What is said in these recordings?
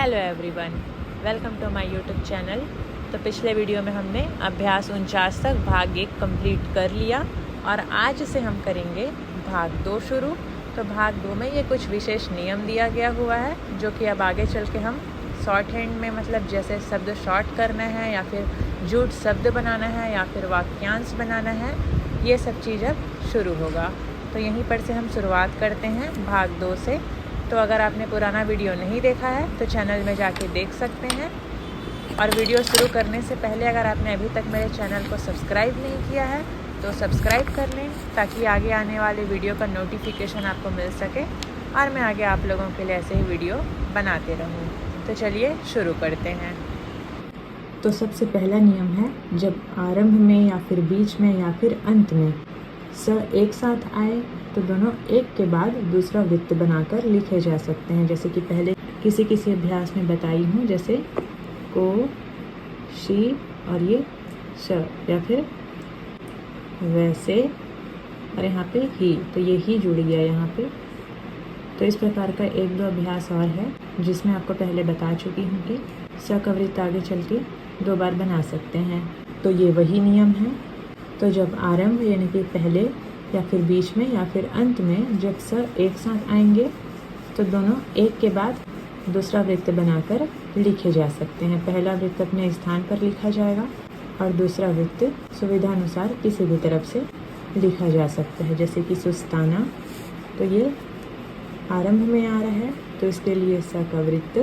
Hello everyone, welcome to my YouTube channel. तो पिछले video में हमने अभ्यास 49 तक भाग 1 कंप्लीट कर लिया और आज से हम करेंगे भाग 2 शुरू। तो भाग 2 में ये कुछ विशेष नियम दिया गया हुआ है जो कि अब आगे चल के हम शॉर्ट हैंड में, मतलब जैसे शब्द शॉर्ट करना है या फिर झूठ शब्द बनाना है या फिर वाक्यांश बनाना है, ये सब चीज़ अब शुरू होगा। तो यहीं पर से हम शुरुआत करते हैं भाग 2 से। तो अगर आपने पुराना वीडियो नहीं देखा है तो चैनल में जाके देख सकते हैं। और वीडियो शुरू करने से पहले अगर आपने अभी तक मेरे चैनल को सब्सक्राइब नहीं किया है तो सब्सक्राइब कर लें, ताकि आगे आने वाले वीडियो का नोटिफिकेशन आपको मिल सके और मैं आगे आप लोगों के लिए ऐसे ही वीडियो बनाते रहूँ। तो चलिए शुरू करते हैं। तो सबसे पहला नियम है, जब आरंभ में या फिर बीच में या फिर अंत में स एक साथ आए तो दोनों एक के बाद दूसरा वृत्त बनाकर लिखे जा सकते हैं। जैसे कि पहले किसी अभ्यास में बताई हूँ, जैसे को, शी और ये श, या फिर वैसे और यहाँ पे ही, तो ये ही जुड़ गया यहाँ पे। तो इस प्रकार का एक दो अभ्यास और है जिसमें आपको पहले बता चुकी हूँ कि स का वृत्त आगे चल के 2 बार बना सकते हैं। तो ये वही नियम है। तो जब आरंभ यानी कि पहले या फिर बीच में या फिर अंत में जब स एक साथ आएंगे तो दोनों एक के बाद दूसरा वृत्त बनाकर लिखे जा सकते हैं। पहला वृत्त अपने स्थान पर लिखा जाएगा और दूसरा वृत्त सुविधा अनुसार किसी भी तरफ से लिखा जा सकता है। जैसे कि सुस्ताना, तो ये आरंभ में आ रहा है तो इसके लिए स का वृत्त,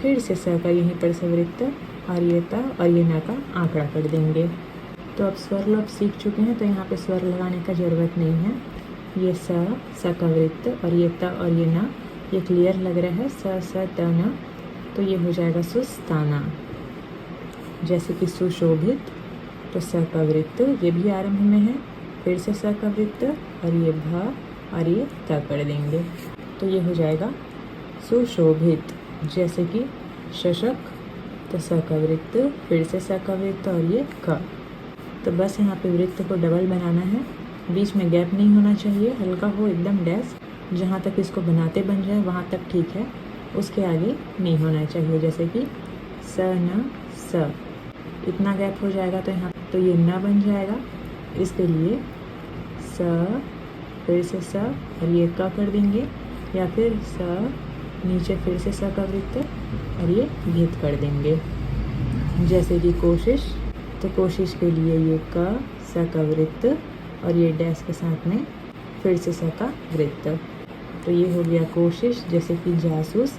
फिर से स का यहीं पर से वृत्त और ये त और ये न का आंकड़ा कर देंगे। तो अब स्वर लोग सीख चुके हैं तो यहाँ पे स्वर लगाने का ज़रूरत नहीं है। ये स का वृत्त और ये त और ये न, ये क्लियर लग रहा है, स त न, तो ये हो जाएगा सुस्ताना। जैसे कि सुशोभित, तो स का वृत्त ये भी आरंभ में है, फिर से स का वृत्त और ये भ और ये त कर देंगे, तो ये हो जाएगा सुशोभित। जैसे कि शशक, तो स का वृत्त, फिर से स का वृत्त और ये क। तो बस यहाँ पे वृत्त को डबल बनाना है, बीच में गैप नहीं होना चाहिए, हल्का हो एकदम डैश, जहाँ तक इसको बनाते बन जाए वहाँ तक ठीक है, उसके आगे नहीं होना चाहिए। जैसे कि स न स, इतना गैप हो जाएगा तो यहाँ तो ये न बन जाएगा। इसके लिए स, फिर से स और ये क कर देंगे, या फिर स नीचे फिर से स का वृत्त और ये भित कर देंगे। जैसे कि कोशिश, तो कोशिश के लिए ये क, स का वृत्त और ये डैश के साथ में फिर से स का वृत्त, तो ये हो गया कोशिश। जैसे कि जासूस,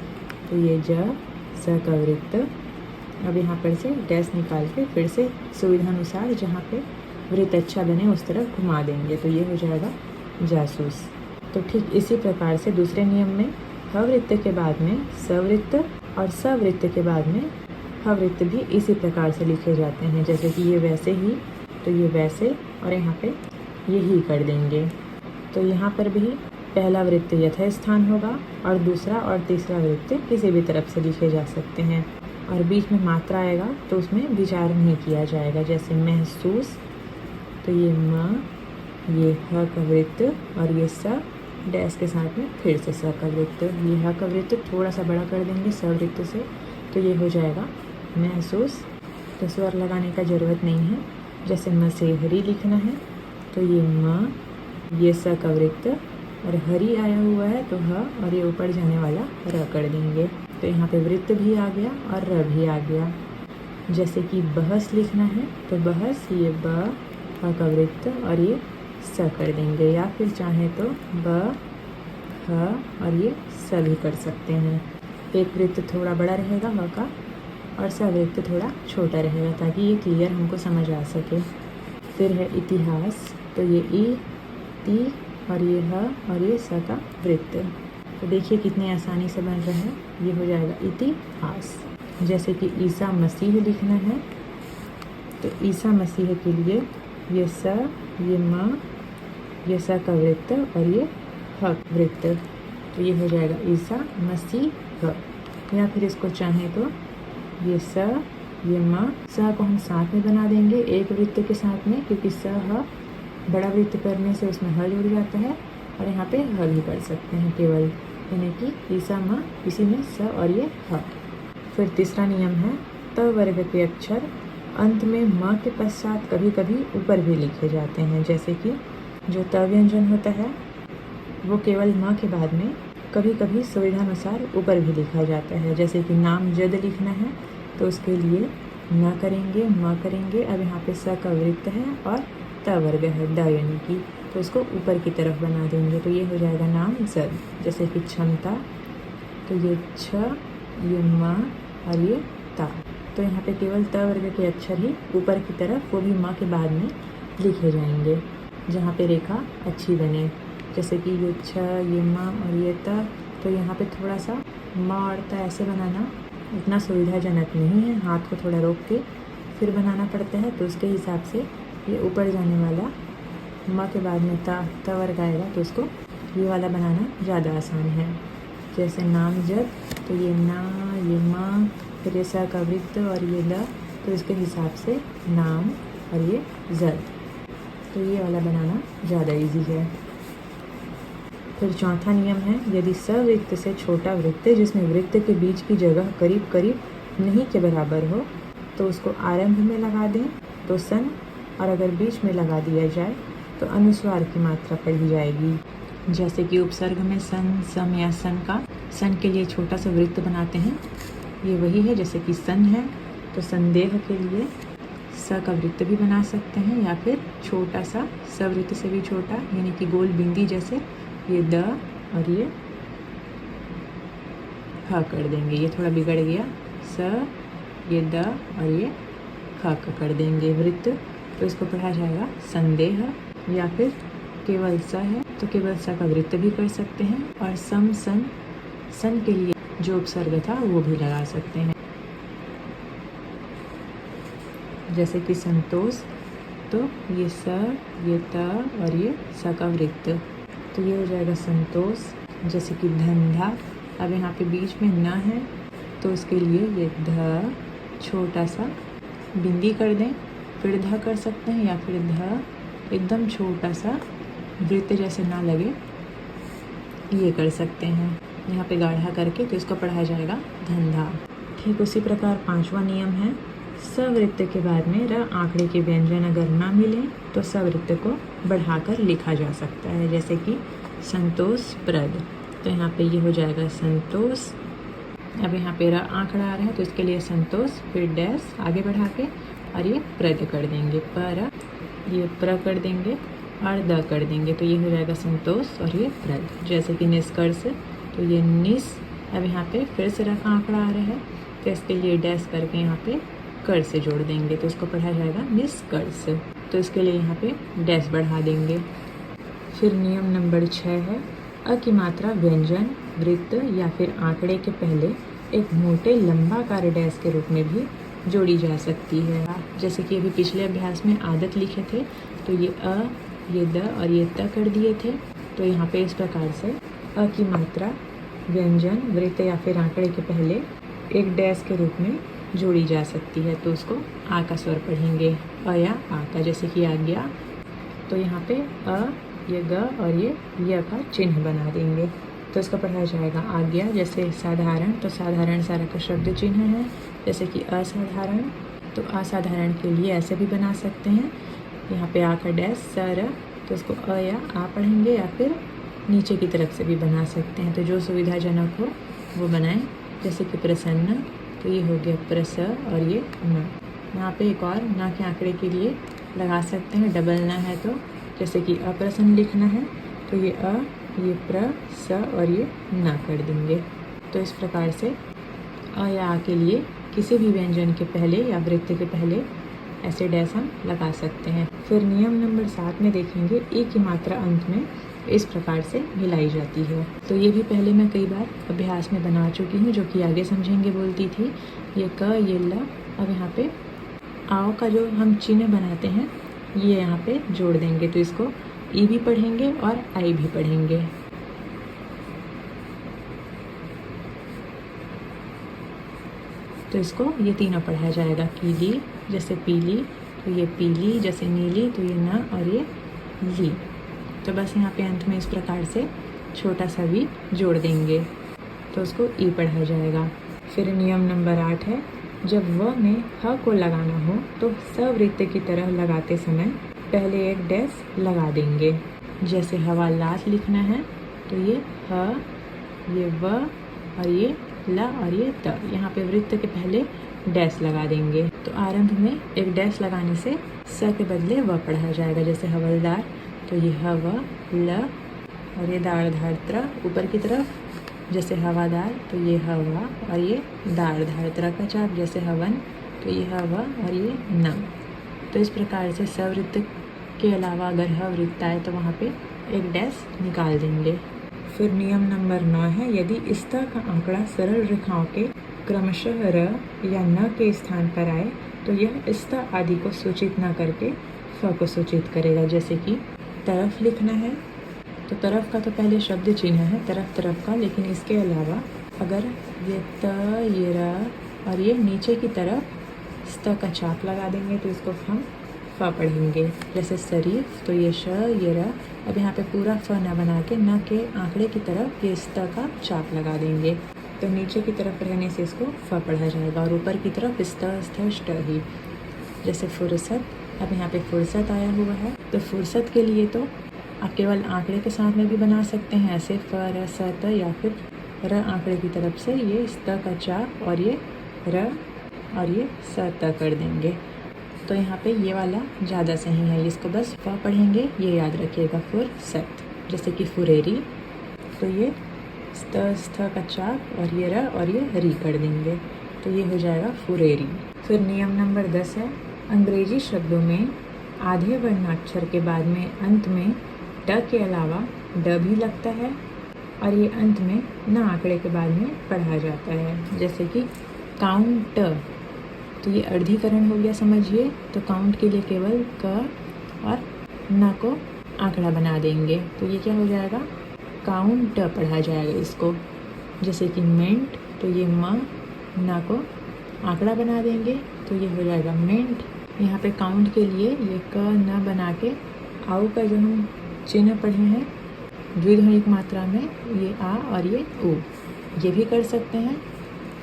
तो ये ज, स का वृत्त, अब यहाँ पर से डैश निकाल के फिर से सुविधा अनुसार जहाँ पे वृत्त अच्छा बने उस तरफ घुमा देंगे, तो ये हो जाएगा जासूस। तो ठीक इसी प्रकार से दूसरे नियम में ह वृत्त के बाद में सवृत्त और सवृत्त के बाद में ह वृत्त भी इसी प्रकार से लिखे जाते हैं। जैसे कि ये वैसे ही, तो ये वैसे और यहाँ पे ये ही कर देंगे। तो यहाँ पर भी पहला वृत्त यथास्थान होगा और दूसरा और तीसरा वृत्त किसी भी तरफ से लिखे जा सकते हैं। और बीच में मात्रा आएगा तो उसमें विचार नहीं किया जाएगा। जैसे महसूस, तो ये म, ये ह का वृत्त और ये स डैश के साथ में फिर से स का वृत्त, ये ह का वृत्त थोड़ा सा बड़ा कर देंगे स वृत्त से, तो ये हो जाएगा महसूस। तो स्वर लगाने का ज़रूरत नहीं है। जैसे मसेहरी लिखना है तो ये म, ये स का वृत्त और हरी आया हुआ है तो ह और ये ऊपर जाने वाला र कर देंगे, तो यहाँ पे वृत्त भी आ गया और र भी आ गया। जैसे कि बहस लिखना है तो बहस, ये ब, ह का वृत्त और ये स कर देंगे, या फिर चाहे तो ब, ह और ये स भी कर सकते हैं। एक वृत्त थोड़ा बड़ा रहेगा ह का और स वृत्त थोड़ा छोटा रहेगा, ताकि ये क्लियर हमको समझ आ सके। फिर है इतिहास, तो ये ई, ती और ये ह और ये स का वृत्त, तो देखिए कितने आसानी से बन रहा है, ये हो जाएगा इतिहास। जैसे कि ईसा मसीह लिखना है तो ईसा मसीह के लिए ये स, ये म, ये स का वृत्त और ये ह वृत्त, तो ये हो जाएगा ईसा मसीह। या फिर इसको चाहें तो ये स, ये म, स को हम साथ में बना देंगे एक वृत्त के साथ में, क्योंकि स ह बड़ा वृत्त करने से उसमें ह जुड़ जाता है, और यहाँ पे ह भी कर सकते हैं केवल, यानी कि ईसा म, इसी में स और ये ह। फिर तीसरा नियम है त वर्ग के अक्षर अंत में म के पश्चात कभी कभी ऊपर भी लिखे जाते हैं। जैसे कि जो त व्यंजन होता है वो केवल म के बाद में कभी कभी सुविधानुसार ऊपर भी लिखा जाता है। जैसे कि नाम जद लिखना है तो उसके लिए न करेंगे, म करेंगे। अब यहाँ पे स का वृत्त है और त वर्ग है द यानी कि, तो उसको ऊपर की तरफ बना देंगे तो ये हो जाएगा नाम जद। जैसे कि क्षमता, तो ये छ, ये म और ये ता। तो यहाँ पे केवल त वर्ग के अक्षर ही ऊपर की तरफ, वो भी म के बाद में लिखे जाएंगे जहाँ पे रेखा अच्छी बने। जैसे कि ये छ, ये म और ये त, तो यहाँ पे थोड़ा सा म और त ऐसे बनाना उतना सुविधाजनक नहीं है, हाथ को थोड़ा रोक के फिर बनाना पड़ता है। तो उसके हिसाब से ये ऊपर जाने वाला म के बाद में त वर्ग आएगा तो उसको ये वाला बनाना ज़्यादा आसान है। जैसे नाम जद, तो ये ना, ये म, फिर ये स का वृत्त और ये द, तो इसके हिसाब से नाम और ये जद, तो ये वाला बनाना ज़्यादा इजी है। फिर चौथा नियम है यदि सवृत्त से छोटा वृत्त जिसमें वृत्त के बीच की जगह करीब करीब नहीं के बराबर हो तो उसको आरंभ में लगा दें तो सन, और अगर बीच में लगा दिया जाए तो अनुस्वार की मात्रा पढ़ी जाएगी। जैसे कि उपसर्ग में सन, सम या सन का, सन के लिए छोटा सा वृत्त बनाते हैं, ये वही है। जैसे कि सन है तो संदेह के लिए स का वृत्त भी बना सकते हैं, या फिर छोटा सा सवृत्त से भी छोटा यानी कि गोल बिंदी जैसे ये द और ये ह कर देंगे। ये थोड़ा बिगड़ गया, स, ये द और ये ह कर देंगे वृत्त, तो इसको पढ़ा जाएगा संदेह। या फिर केवल स है तो केवल स का वृत्त भी कर सकते हैं, और सम, सन, सन के लिए जो उपसर्ग था वो भी लगा सकते हैं। जैसे कि संतोष, तो ये स, ये त और ये स का वृत्त, तो ये हो जाएगा संतोष। जैसे कि धंधा, अब यहाँ पे बीच में न है तो उसके लिए ये ध छोटा सा बिंदी कर दें, फिर ध कर सकते हैं, या फिर ध एकदम छोटा सा वृत्त जैसे ना लगे ये कर सकते हैं, यहाँ पे गाढ़ा करके, तो इसको पढ़ा जाएगा धंधा। ठीक उसी प्रकार पांचवा नियम है सवृत्त के बाद में र आंकड़े के व्यंजन अगर ना मिले तो सवृत्त को बढ़ाकर लिखा जा सकता है। जैसे कि संतोष प्रद, तो यहाँ पे ये हो जाएगा संतोष। अब यहाँ पे र आंकड़ा आ रहा है तो इसके लिए संतोष, फिर डैश आगे बढ़ा के और ये प्रद कर देंगे, पर ये प्र कर देंगे और द कर देंगे, तो ये हो जाएगा संतोष और ये प्रद। जैसे कि निष्कर्ष, तो ये निस, अब यहाँ पे फिर से रखा आंकड़ा आ रहा है तो इसके लिए डैश करके यहाँ पे कर से जोड़ देंगे, तो इसको पढ़ा जाएगा निष्कर्ष, तो इसके लिए यहाँ पे डैश बढ़ा देंगे। फिर नियम नंबर 6 है अ की मात्रा व्यंजन, वृत्त या फिर आंकड़े के पहले एक मोटे लंबाकार डैश के रूप में भी जोड़ी जा सकती है। जैसे कि अभी पिछले अभ्यास में आदत लिखे थे तो ये अ, ये द और ये त कर दिए थे, तो यहाँ पे इस प्रकार से अ की मात्रा व्यंजन, वृत्त या फिर आंकड़े के पहले एक डैश के रूप में जोड़ी जा सकती है, तो उसको आ का स्वर पढ़ेंगे, अ या आ का। जैसे कि आ गया, तो यहाँ पे अ, ये ग और ये य का चिन्ह बना देंगे, तो इसका पढ़ा जाएगा आ गया। जैसे साधारण, तो साधारण सारा का शब्द चिन्ह है। जैसे कि असाधारण, तो असाधारण के लिए ऐसे भी बना सकते हैं, यहाँ पे आ का डैश सर, तो इसको अ या आ पढ़ेंगे, या फिर नीचे की तरफ से भी बना सकते हैं, तो जो सुविधाजनक हो वो बनाएं। जैसे कि प्रसन्न, तो ये हो गया प्रस और ये न। यहाँ पे एक और ना के आंकड़े के लिए लगा सकते हैं, डबल ना है तो, जैसे कि अप्रसन्न लिखना है तो ये अ, ये प्र, स और ये ना कर देंगे। तो इस प्रकार से अ या आ के लिए किसी भी व्यंजन के पहले या वृत्त के पहले ऐसे डैश हम लगा सकते हैं। फिर नियम नंबर 7 में देखेंगे ई की मात्रा अंत में इस प्रकार से मिलाई जाती है, तो ये भी पहले मैं कई बार अभ्यास में बना चुकी हूँ, जो कि आगे समझेंगे बोलती थी। ये क, ये ल, अब यहाँ पे आओ का जो हम चिन्ह बनाते हैं ये यहाँ पे जोड़ देंगे, तो इसको ई भी पढ़ेंगे और आई भी पढ़ेंगे। तो इसको ये तीनों पढ़ा जाएगा, कीली जैसे पीली, तो ये पीली, जैसे नीली, तो ये न और ये ली। तो बस यहाँ पे अंत में इस प्रकार से छोटा सा भी जोड़ देंगे, तो उसको ई पढ़ा जाएगा। फिर नियम नंबर 8 है, जब व में ह को लगाना हो तो सवृत्त की तरह लगाते समय पहले एक डैश लगा देंगे। जैसे हवालात लिखना है तो ये ह, ये व और ये ल और ये त, यहाँ पे वृत्त के पहले डैश लगा देंगे। तो आरंभ में एक डैश लगाने से स के बदले व पढ़ा जाएगा। जैसे हवलदार तो ये ह व ल और ये दाड़ धाड़ त्र ऊपर की तरफ। जैसे हवादार तो ये हवा और ये दाड़ धाड़ त्र का चाप। जैसे हवन तो ये हवा और ये न। तो इस प्रकार से सवृत्त के अलावा अगर ह वृत्त आए तो वहाँ पे एक डैश निकाल देंगे। फिर नियम नंबर 9 है, यदि इस तरह का आंकड़ा सरल रेखाओं के क्रमशः र या न के स्थान पर आए तो यह इस्ता आदि को सूचित न करके फ को सूचित करेगा। जैसे कि तरफ लिखना है तो तरफ का तो पहले शब्द चिन्ह है तरफ का, लेकिन इसके अलावा अगर ये त, ये र और ये नीचे की तरफ स्त का चाप लगा देंगे तो इसको हम फ पढ़ेंगे। जैसे शरीफ तो ये श, ये र। अब यहाँ पे पूरा फ न बना के न के आंकड़े की तरफ ये स्त का चाप लगा देंगे तो नीचे की तरफ रहने से इसको फ पढ़ा जाएगा और ऊपर की तरफ स्त, स्थ, ष्ट ही। जैसे फुर्सत, अब यहाँ पे फुर्सत आया हुआ है तो फुर्सत के लिए तो आप केवल आंकड़े के साथ में भी बना सकते हैं, ऐसे फ र स त, या फिर र आंकड़े की तरफ से ये स्त का चाप और ये र और ये स त कर देंगे। तो यहाँ पे ये वाला ज़्यादा सही है, इसको बस फ पढ़ेंगे, ये याद रखिएगा। फुर्सत, जैसे कि फुरेरी तो ये स्त, स्थ का चाप और ये र और ये री कर देंगे तो ये हो जाएगा फुरेरी। फिर नियम नंबर 10 है, अंग्रेजी शब्दों में आधे वर्णाक्षर के बाद में अंत में ड के अलावा ड भी लगता है और ये अंत में न आंकड़े के बाद में पढ़ा जाता है। जैसे कि काउंट तो ये अर्धीकरण हो गया समझिए। तो काउंट के लिए केवल क और न को आंकड़ा बना देंगे तो ये क्या हो जाएगा, काउंट पढ़ा जाएगा इसको। जैसे कि मेंट तो ये म न को आंकड़ा बना देंगे तो ये हो जाएगा मेंट। यहाँ पे काउंट के लिए ये क न बना के आउ का जो हम चिन्ह पढ़े हैं द्विध्वनिक मात्रा में, ये आ और ये उ, ये भी कर सकते हैं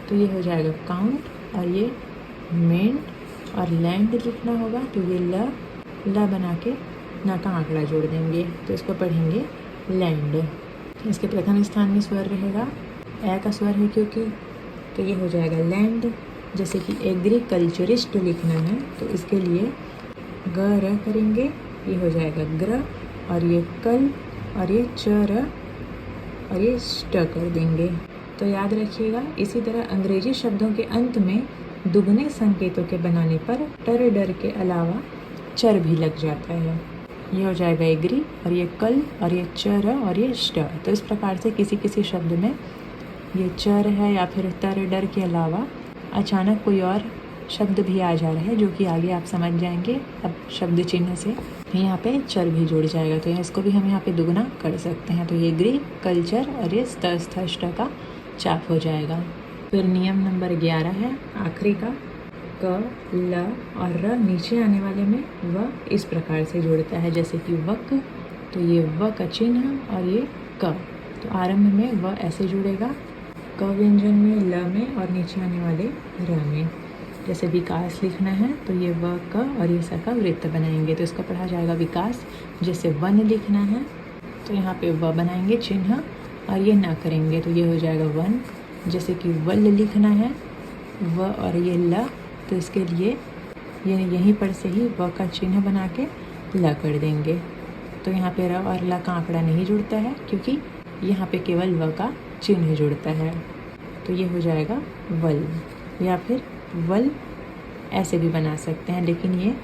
तो ये हो जाएगा काउंट। और ये मेंट और लैंड लिखना होगा तो ये ल बना के न का आंकड़ा जोड़ देंगे तो इसको पढ़ेंगे लैंड। इसके प्रथम स्थान में स्वर रहेगा, ए का स्वर है क्योंकि, तो ये हो जाएगा लैंड। जैसे कि एग्रीकल्चरिस्ट लिखना है तो इसके लिए ग र करेंगे, ये हो जाएगा ग्र और ये कल और ये च र और ये ष्ट कर देंगे तो याद रखिएगा। इसी तरह अंग्रेजी शब्दों के अंत में दुगने संकेतों के बनाने पर टर डर के अलावा चर भी लग जाता है। ये हो जाएगा एग्री और ये कल और ये चर और ये ष्ट। तो इस प्रकार से किसी किसी शब्द में ये चर है या फिर तर डर के अलावा अचानक कोई और शब्द भी आ जा रहा है जो कि आगे आप समझ जाएंगे। अब शब्द चिन्ह से यहाँ पे चर भी जुड़ जाएगा तो इसको भी हम यहाँ पे दुगना कर सकते हैं। तो ये एग्री, कल्चर और ये स्त, स्थ, ष्ट का चाप हो जाएगा। फिर नियम नंबर 11 है आखिरी का, क, ल और र नीचे आने वाले में व इस प्रकार से जुड़ता है। जैसे कि वक तो ये व का चिन्ह और ये क, तो आरंभ में व ऐसे जुड़ेगा, क व्यंजन में, ल में और नीचे आने वाले र में। जैसे विकास लिखना है तो ये व क और ये स का वृत्त बनाएंगे तो इसका पढ़ा जाएगा विकास। जैसे वन लिखना है तो यहाँ पे व बनाएंगे चिन्ह और ये न करेंगे तो ये हो जाएगा वन। जैसे कि वल लिखना है व और ये ल तो इसके लिए ये यहीं पर से ही व का चिन्ह बना के ल कर देंगे तो यहाँ पे र और ल का आंकड़ा नहीं जुड़ता है क्योंकि यहाँ पे केवल व का चिन्ह जुड़ता है तो ये हो जाएगा वल। या फिर वल ऐसे भी बना सकते हैं, लेकिन ये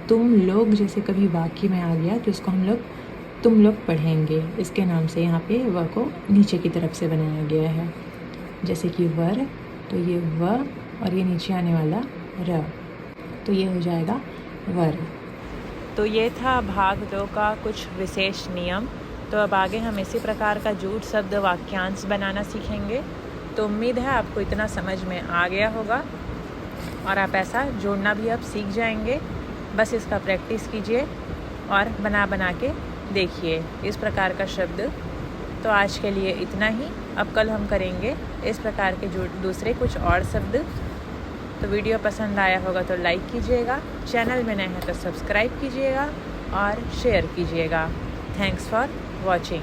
तुम लोग जैसे कभी वाक्य में आ गया तो इसको हम लोग तुम लोग पढ़ेंगे इसके नाम से। यहाँ पे व को नीचे की तरफ से बनाया गया है। जैसे कि वर तो ये व और ये नीचे आने वाला र तो ये हो जाएगा वर। तो ये था भाग 2 का कुछ विशेष नियम। तो अब आगे हम इसी प्रकार का जूट शब्द वाक्यांश बनाना सीखेंगे। तो उम्मीद है आपको इतना समझ में आ गया होगा और आप ऐसा जोड़ना भी अब सीख जाएंगे। बस इसका प्रैक्टिस कीजिए और बना के देखिए इस प्रकार का शब्द। तो आज के लिए इतना ही। अब कल हम करेंगे इस प्रकार के जो दूसरे कुछ और शब्द। तो वीडियो पसंद आया होगा तो लाइक कीजिएगा, चैनल में नए हैं तो सब्सक्राइब कीजिएगा और शेयर कीजिएगा। Thanks for watching.